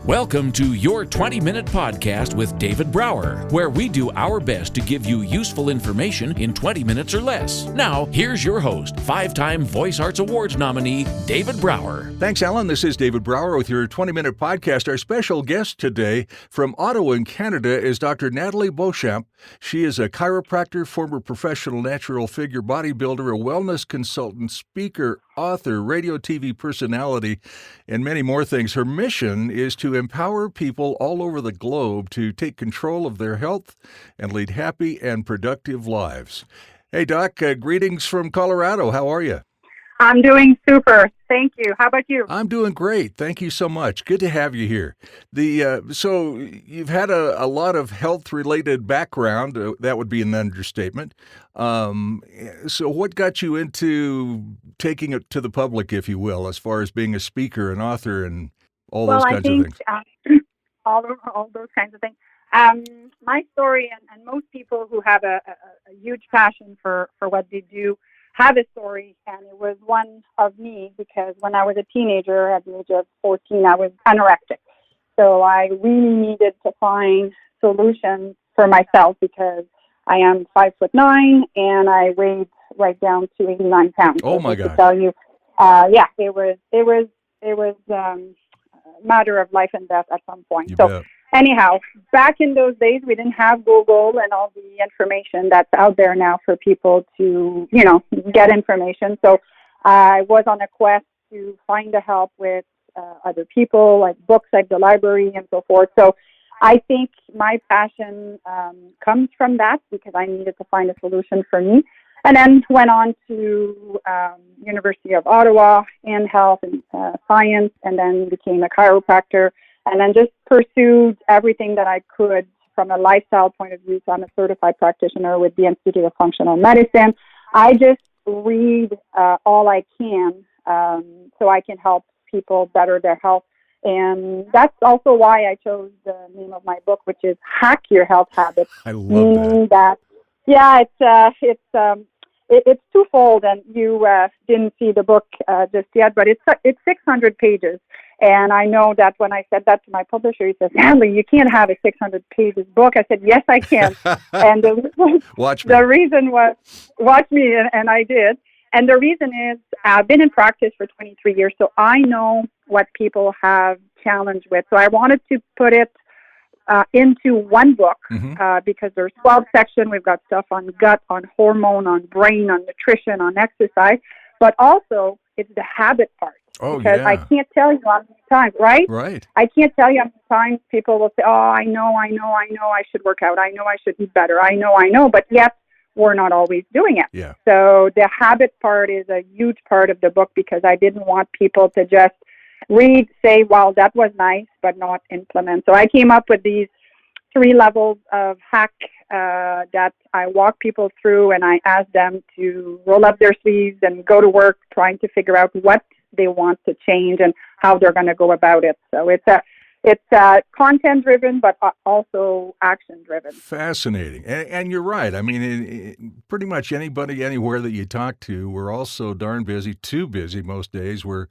Welcome to your 20-minute podcast with David Brower, where we do our best to give you useful information in 20 minutes or less. Now, here's your host, 5-time Voice Arts Awards nominee, David Brower. Thanks, Alan. This is David Brower with your 20-minute podcast. Our special guest today from Ottawa in Canada is Dr. Nathalie Beauchamp. She is a chiropractor, former professional natural figure bodybuilder, a wellness consultant, speaker, author, radio, TV personality, and many more things. Her mission is to empower people all over the globe to take control of their health and lead happy and productive lives. Hey, Doc, greetings from Colorado. How are you? I'm doing super. Thank you. How about you? I'm doing great. Thank you so much. Good to have you here. So you've had a lot of health-related background. That would be an understatement. So what got you into taking it to the public, if you will, as far as being a speaker, an author, and all those kinds of things? All those kinds of things. My story, and most people who have a huge passion for what they do, have a story, and it was one of me, because when I was a teenager at the age of 14, I was anorectic. So I really needed to find solutions for myself, because I am 5'9", and I weighed right down to 89 pounds. Oh my God! To tell you, it was a matter of life and death at some point. You so. Bet. Anyhow, back in those days, we didn't have Google and all the information that's out there now for people to, get information. So I was on a quest to find the help with other people, like books at the library and so forth. So I think my passion comes from that, because I needed to find a solution for me. And then went on to University of Ottawa in health and science, and then became a chiropractor. And then just pursued everything that I could from a lifestyle point of view. So I'm a certified practitioner with the Institute of Functional Medicine. I just read all I can so I can help people better their health. And that's also why I chose the name of my book, which is Hack Your Health Habits. I love that. It's twofold, and you didn't see the book just yet, but it's 600 pages. And I know that when I said that to my publisher, he says, Nathalie, you can't have a 600 pages book. I said, yes, I can. And Watch me. The reason was, watch me, and I did. And the reason is, I've been in practice for 23 years, so I know what people have challenged with. So I wanted to put it into one book, because there's 12 sections. We've got stuff on gut, on hormone, on brain, on nutrition, on exercise, but also it's the habit part. Oh, because yeah. I can't tell you how many times, right? Right. I can't tell you how many times people will say, oh, I know I should work out. I know I should eat better. I know, but yet we're not always doing it. Yeah. So the habit part is a huge part of the book, because I didn't want people to just read, say, well, that was nice, but not implement. So I came up with these 3 levels of hack that I walk people through, and I ask them to roll up their sleeves and go to work trying to figure out what they want to change and how they're going to go about it. So it's content-driven, but also action-driven. Fascinating. And you're right. I mean, pretty much anybody, anywhere that you talk to, we're all so darn busy, too busy most days. We're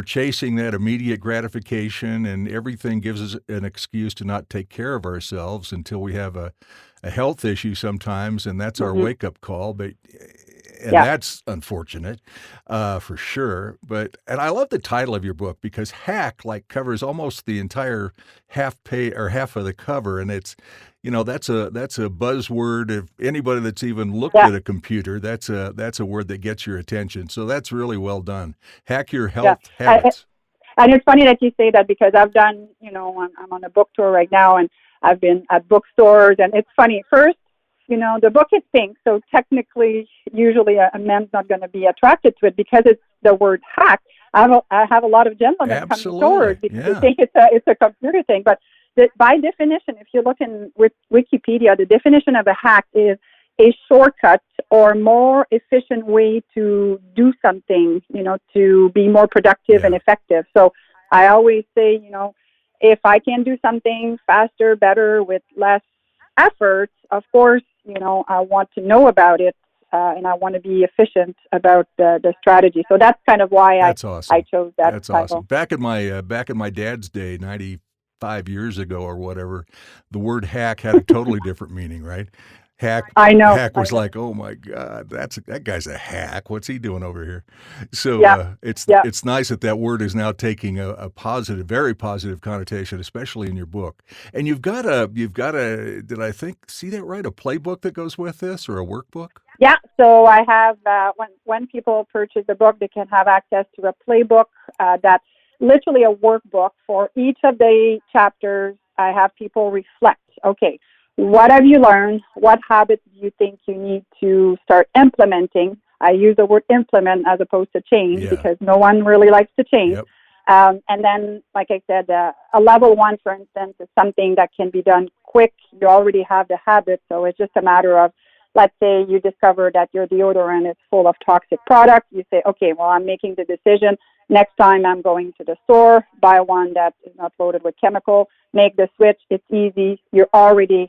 chasing that immediate gratification, and everything gives us an excuse to not take care of ourselves until we have a health issue sometimes, and that's our wake-up call. And that's unfortunate, for sure. And I love the title of your book, because hack covers almost the entire half of the cover, and it's, that's a buzzword. If anybody that's even looked at a computer, that's a word that gets your attention. So that's really well done. Hack your health habits. And it's funny that you say that, because I've done, I'm on a book tour right now, and I've been at bookstores, and it's funny. First, the book is pink, so technically, usually a man's not going to be attracted to it, because it's the word hack. I have a lot of gentlemen come to stores because they think it's a computer thing. But by definition, if you look in with Wikipedia, the definition of a hack is a shortcut or more efficient way to do something, to be more productive and effective. So I always say, if I can do something faster, better, with less effort, of course, I want to know about it and I want to be efficient about the strategy. So that's kind of why awesome. I chose that That's title. awesome. Back in my dad's day, 95 years ago or whatever, the word hack had a totally different meaning, right? Hack was like, oh my God, that guy's a hack. What's he doing over here? So it's nice that word is now taking a positive, very positive connotation, especially in your book. And you've got a did I see that right? A playbook that goes with this, or a workbook? Yeah. So I have when people purchase the book, they can have access to a playbook that's literally a workbook for each of the chapters. I have people reflect. Okay. What have you learned? What habits do you think you need to start implementing? I use the word implement as opposed to change because no one really likes to change. Yep. And then, like I said, a level 1, for instance, is something that can be done quick. You already have the habit, so it's just a matter of, let's say you discover that your deodorant is full of toxic products. You say, okay, well, I'm making the decision. Next time I'm going to the store, buy one that is not loaded with chemical, make the switch. It's easy. You're already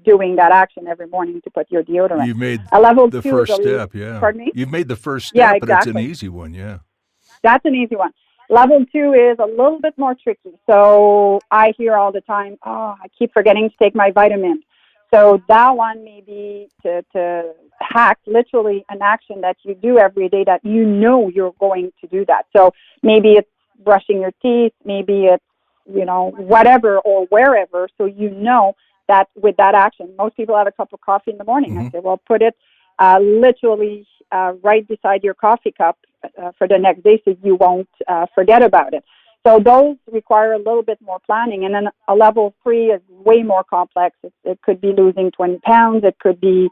doing that action every morning to put your deodorant. You've made a level the 2 first is step, yeah. Pardon me? You've made the first step, yeah, but it's an exactly. easy one, yeah. That's an easy one. Level 2 is a little bit more tricky. So I hear all the time, I keep forgetting to take my vitamins. So that one may be to hack literally an action that you do every day that you know you're going to do that. So maybe it's brushing your teeth, maybe it's, whatever or wherever. So that with that action, most people have a cup of coffee in the morning. Mm-hmm. I say, well, put it literally right beside your coffee cup for the next day so you won't forget about it. So those require a little bit more planning. And then a level 3 is way more complex. It could be losing 20 pounds. It could be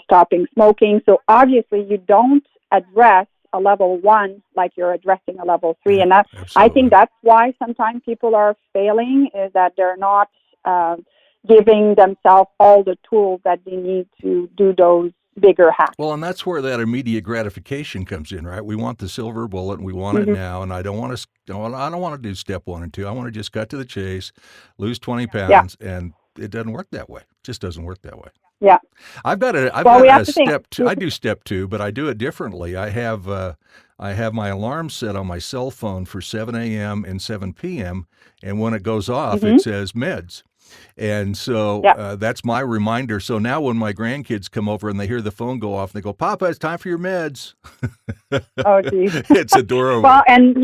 stopping smoking. So obviously you don't address a level 1 like you're addressing a level 3. And I think that's why sometimes people are failing, is that they're not giving themselves all the tools that they need to do those bigger hacks. Well, and that's where that immediate gratification comes in, right? We want the silver bullet, and we want it now. And I don't want to do step 1 and 2. I want to just cut to the chase, lose 20 pounds, and it doesn't work that way. It just doesn't work that way. Yeah. I've got a step 2. I do step 2, but I do it differently. I have my alarm set on my cell phone for 7 a.m. and 7 p.m., and when it goes off, it says meds. And so that's my reminder. So now when my grandkids come over and they hear the phone go off, they go, Papa, it's time for your meds. Oh, geez. It's adorable. Well, and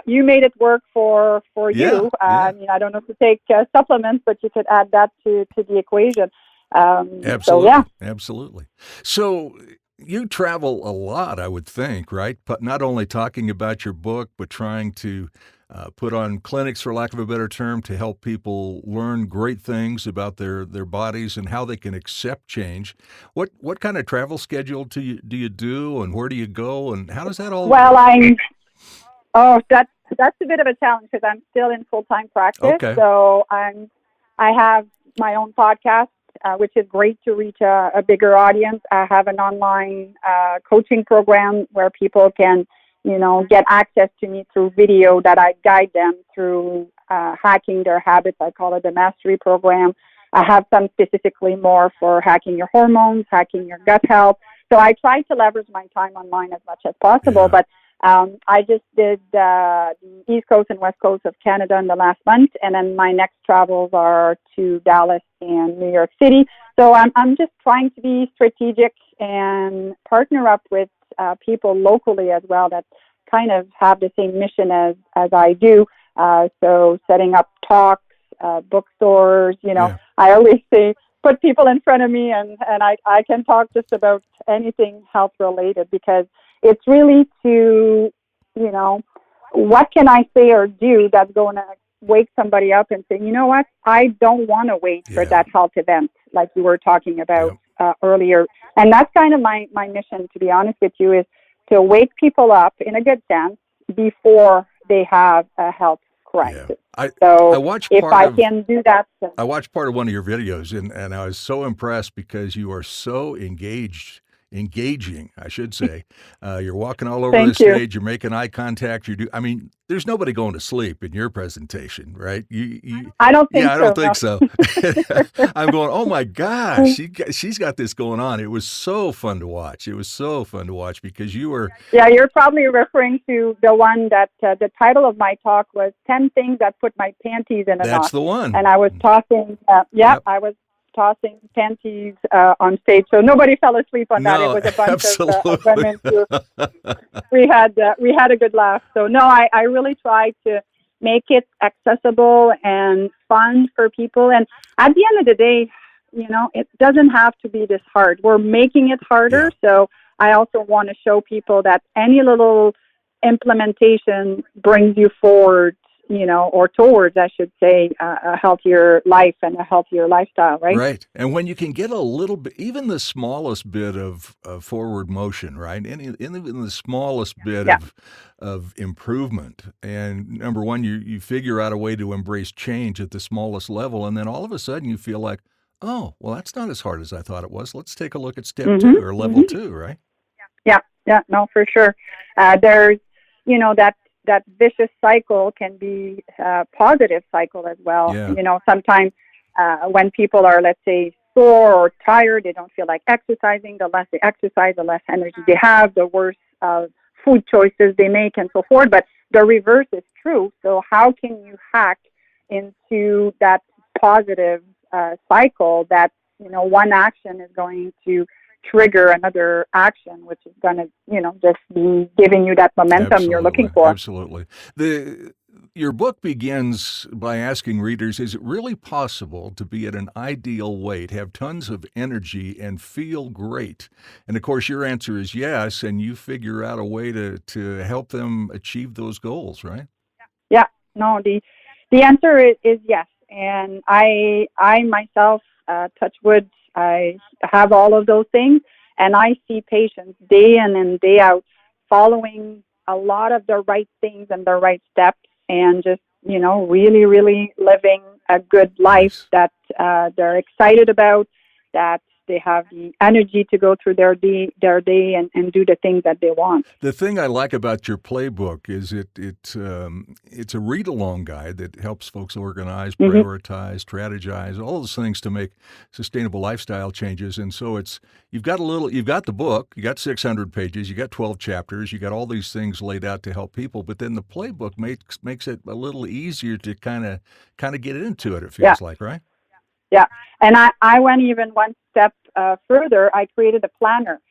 you made it work for you. Yeah. I don't know if you take supplements, but you could add that to the equation. Absolutely. So, yeah. Absolutely. So you travel a lot, I would think, right? But not only talking about your book, but trying to put on clinics, for lack of a better term, to help people learn great things about their bodies and how they can accept change. What kind of travel schedule do you do, and where do you go, and how does that all Well, work? that's a bit of a challenge because I'm still in full-time practice. Okay. So I have my own podcast, which is great to reach a bigger audience. I have an online coaching program where people can get access to me through video that I guide them through hacking their habits. I call it the Mastery Program. I have some specifically more for hacking your hormones, hacking your gut health. So I try to leverage my time online as much as possible. Yeah. But I just did the East Coast and West Coast of Canada in the last month, and then my next travels are to Dallas and New York City. So I'm just trying to be strategic and partner up with people locally as well that kind of have the same mission as I do. So setting up talks, bookstores, I always say, put people in front of me and I can talk just about anything health related, because it's really to, what can I say or do that's going to wake somebody up and say, you know what, I don't want to wait for that health event like you were talking about earlier. And that's kind of my mission, to be honest with you, is to wake people up in a good sense before they have a health crisis. Yeah. I can do that. I watched part of one of your videos, and I was so impressed because you are so engaged engaging, I should say. You're walking all over Thank the you. stage. You're making eye contact. There's nobody going to sleep in your presentation, right? I don't think Yeah, I don't so. think so. I'm going, oh my gosh, she's got this going on. It was so fun to watch. It was so fun to watch because you were. Yeah, you're probably referring to the one that the title of my talk was 10 Things That Put My Panties in a Knot. That's the one. And I was tossing, Yep. I was tossing panties on stage. So nobody fell asleep on that. It was a bunch of women too. We had a good laugh. So no, I really tried to make it accessible and fun for people. And at the end of the day, it doesn't have to be this hard. We're making it harder. Yeah. So I also want to show people that any little implementation brings you forward, or towards, I should say, a healthier life and a healthier lifestyle, right? Right. And when you can get a little bit, even the smallest bit of forward motion, right? In the smallest bit of improvement. And number one, you figure out a way to embrace change at the smallest level. And then all of a sudden you feel like, oh, well, that's not as hard as I thought it was. Let's take a look at step 2 or level 2, right? Yeah, no, for sure. There's, that vicious cycle can be a positive cycle as well. Yeah. Sometimes when people are, let's say, sore or tired, they don't feel like exercising. The less they exercise, the less energy they have, the worse food choices they make and so forth. But the reverse is true. So how can you hack into that positive cycle that, one action is going to trigger another action, which is going to, just be giving you that momentum you're looking for. Absolutely. Your book begins by asking readers, is it really possible to be at an ideal weight, have tons of energy, and feel great? And of course, your answer is yes, and you figure out a way to help them achieve those goals, right? Yeah. No, the answer is yes. And I myself, touch wood, I have all of those things, and I see patients day in and day out following a lot of the right things and the right steps, and just really, really living a good life that they're excited about, that they have the energy to go through their day and do the things that they want. The thing I like about your playbook is it's a read-along guide that helps folks organize, prioritize, strategize, all those things to make sustainable lifestyle changes. And so you've got the book, you got 600 pages, you got 12 chapters, you got all these things laid out to help people. But then the playbook makes it a little easier to kind of get into it. It feels like, right? Yeah, and I went even one step further. I created a planner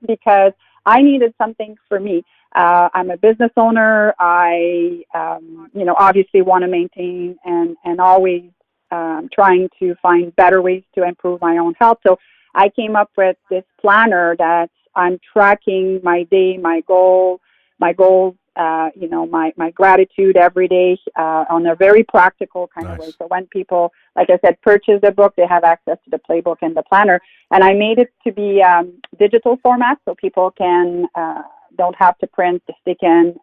because I needed something for me. I'm a business owner. I, obviously want to maintain and always trying to find better ways to improve my own health. So I came up with this planner that I'm tracking my day, my goals, my gratitude every day on a very practical kind of way. So when people, like I said, purchase the book, they have access to the playbook and the planner. And I made it to be digital format so people can don't have to print, to stick in,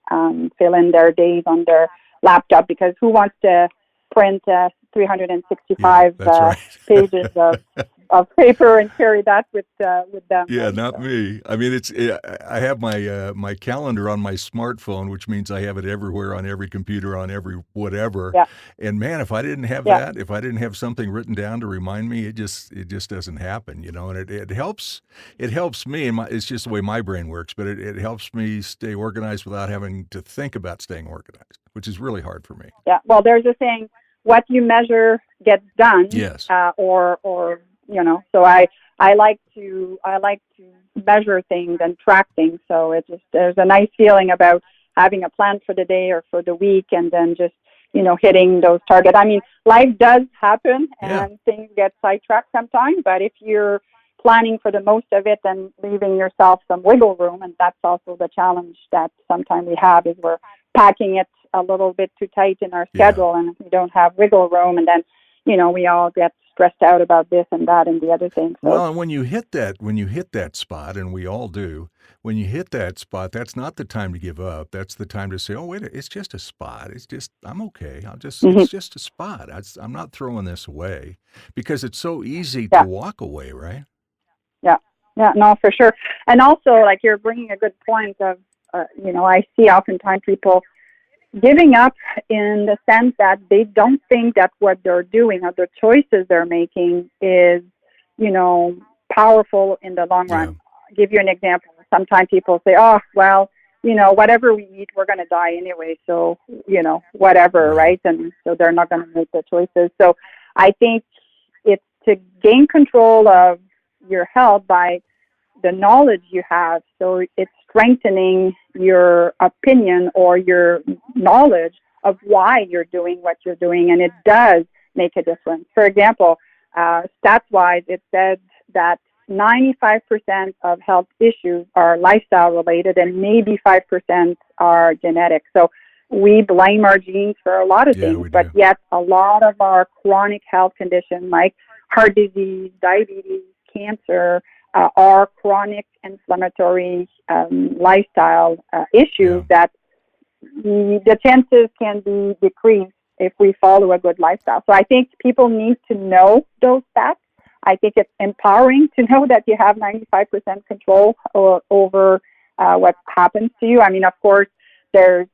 fill in their days on their laptop, because who wants to print 365 pages of paper and carry that with them? Yeah, not me. I mean, I have my calendar on my smartphone, which means I have it everywhere, on every computer, on every whatever. Yeah. And man, if I didn't have that, if I didn't have something written down to remind me, it just doesn't happen, And it helps me, and it's just the way my brain works. But it helps me stay organized without having to think about staying organized, which is really hard for me. Yeah. Well, there's a saying: what you measure gets done. Yes. So I like to measure things and track things. So there's a nice feeling about having a plan for the day or for the week, and then just hitting those targets. I mean, life does happen and things get sidetracked sometimes, but if you're planning for the most of it and leaving yourself some wiggle room, and that's also the challenge that sometimes we have, is we're packing it a little bit too tight in our schedule, and we don't have wiggle room, and then we all get stressed out about this and that and the other thing. So. Well, and when you hit that spot, and we all do, when you hit that spot, that's not the time to give up. That's the time to say, oh, wait, it's just a spot. I'm okay. It's just a spot. I'm not throwing this away, because it's so easy to walk away, right? Yeah, no, for sure. And also, like, you're bringing a good point of, I see oftentimes people giving up in the sense that they don't think that what they're doing or the choices they're making is, powerful in the long run. I'll give you an example. Sometimes people say, oh, well, whatever we eat, we're going to die anyway. So, whatever, right? And so they're not going to make the choices. So I think it's to gain control of your health by the knowledge you have. So it's strengthening your opinion or your knowledge of why you're doing what you're doing. And it does make a difference. For example, stats-wise, it said that 95% of health issues are lifestyle related and maybe 5% are genetic. So we blame our genes for a lot of things, but yet a lot of our chronic health conditions like heart disease, diabetes, cancer are chronic inflammatory lifestyle issues that the chances can be decreased if we follow a good lifestyle. So I think people need to know those stats. I think it's empowering to know that you have 95% control over what happens to you. I mean, of course, there's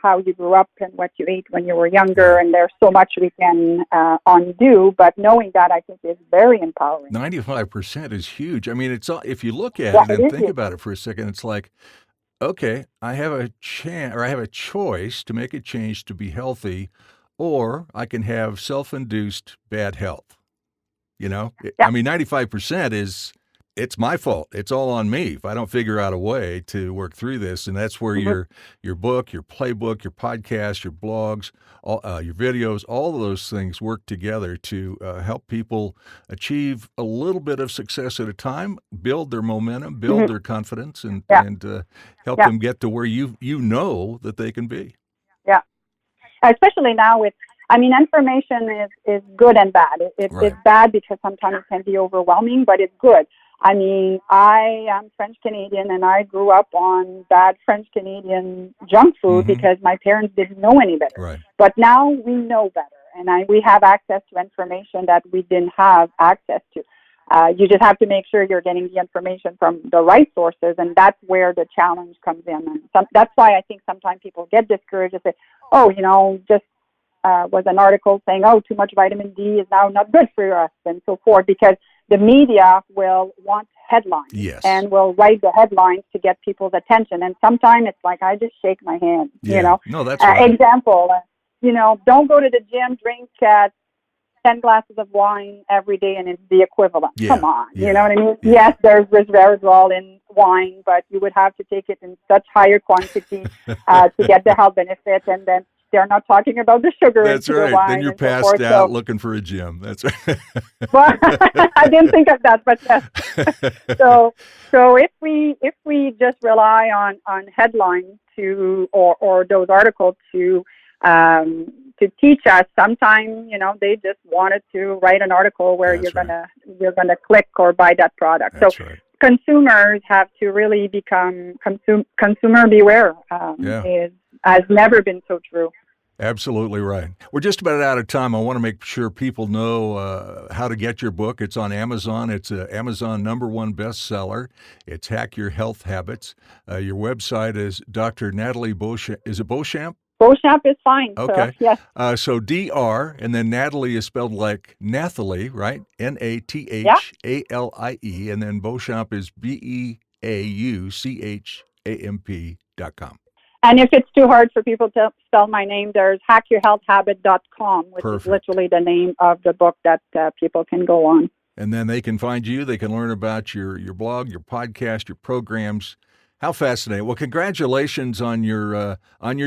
how you grew up and what you ate when you were younger, and there's so much we can undo. But knowing that, I think, is very empowering. 95% is huge. I mean, it's if you look at it and think about it for a second, it's like, okay, I have a chance, or I have a choice to make a change to be healthy, or I can have self-induced bad health. I mean, 95% it's my fault. It's all on me if I don't figure out a way to work through this. And that's where your book, your playbook, your podcast, your blogs, your videos, all of those things work together to help people achieve a little bit of success at a time, build their momentum, build their confidence, and help them get to where you know that they can be. Yeah. Especially now with, information is good and bad. It's bad because sometimes it can be overwhelming, but it's good. I am French Canadian, and I grew up on bad French Canadian junk food because my parents didn't know any better. Right. But now we know better, and we have access to information that we didn't have access to. You just have to make sure you're getting the information from the right sources, and that's where the challenge comes in. And that's why I think sometimes people get discouraged and say, was an article saying, too much vitamin D is now not good for us, and so forth, because the media will want headlines and will write the headlines to get people's attention. And sometimes it's like, I just shake my hand, No, that's right. Example, don't go to the gym, drink 10 glasses of wine every day, and it's the equivalent. Come on, you know what I mean? Yes, there's resveratrol in wine, but you would have to take it in such higher quantity to get the health benefit, and then they're not talking about the sugar. That's right. The wine, then you're passed out looking for a gym. That's right. Well, I didn't think of that, but yes. So if we just rely on headlines or those articles to teach us, sometimes they just wanted to write an article where you're gonna click or buy that product. That's so right. Consumers have to really become consumer beware. Has never been so true. Absolutely right. We're just about out of time. I want to make sure people know how to get your book. It's on Amazon. It's an Amazon #1 bestseller. It's Hack Your Health Habits. Your website is Dr. Nathalie Beauchamp. Is it Beauchamp? Beauchamp is fine. Okay. So, yes. So DR, and then Nathalie is spelled like Nathalie, right? Nathalie, and then Beauchamp is BEAUCHAMP.com. And if it's too hard for people to spell my name, there's hackyourhealthhabit.com, which is literally the name of the book that people can go on. And then they can find you. They can learn about your blog, your podcast, your programs. How fascinating. Well, congratulations on your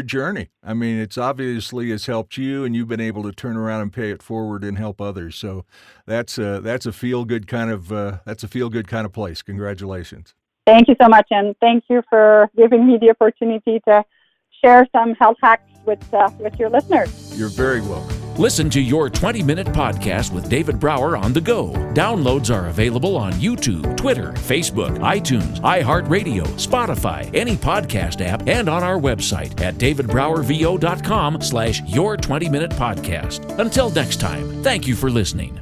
journey. I mean, it's obviously has helped you, and you've been able to turn around and pay it forward and help others. So that's a feel-good kind of place. Congratulations. Thank you so much, and thank you for giving me the opportunity to share some health hacks with your listeners. You're very welcome. Listen to your 20-minute podcast with David Brower on the go. Downloads are available on YouTube, Twitter, Facebook, iTunes, iHeartRadio, Spotify, any podcast app, and on our website at davidbrowervo.com/your20minute podcast. Until next time, thank you for listening.